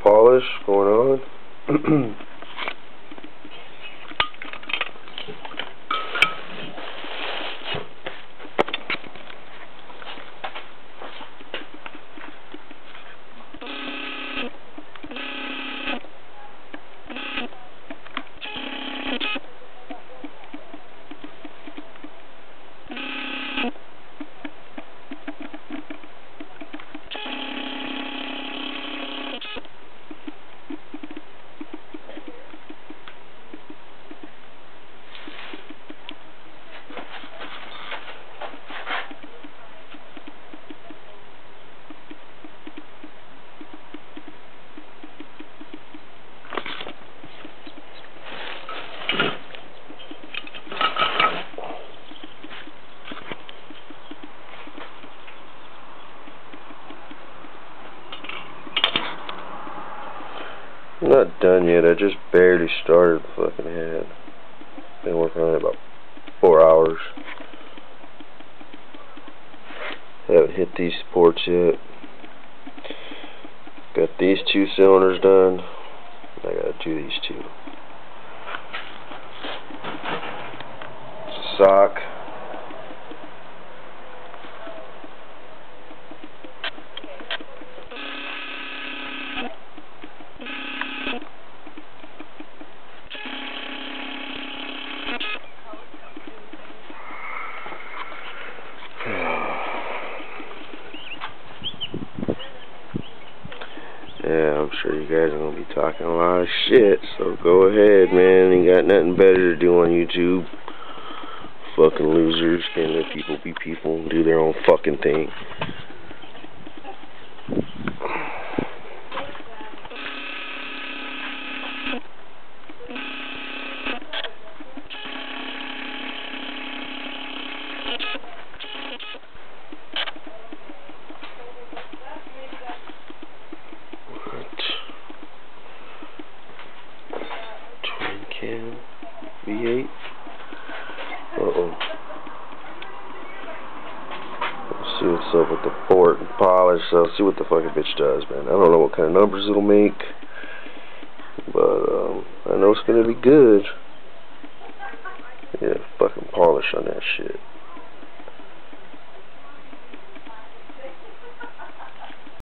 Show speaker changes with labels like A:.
A: polish going on. I'm not done yet. I just barely started the fucking head. Been working on it about 4 hours. Haven't hit these supports yet. Got these 2 cylinders done. I gotta do these 2. It's a sock. Yeah, I'm sure you guys are going to be talking a lot of shit, so go ahead, man. You got nothing better to do on YouTube. Fucking losers. Can't let people be people and do their own fucking thing. Twin cam V8. Let's see what's up with the port and polish. I'll see what the fucking bitch does, man. I don't know what kind of numbers it'll make, but I know it's gonna be good. Yeah, fucking polish on that shit.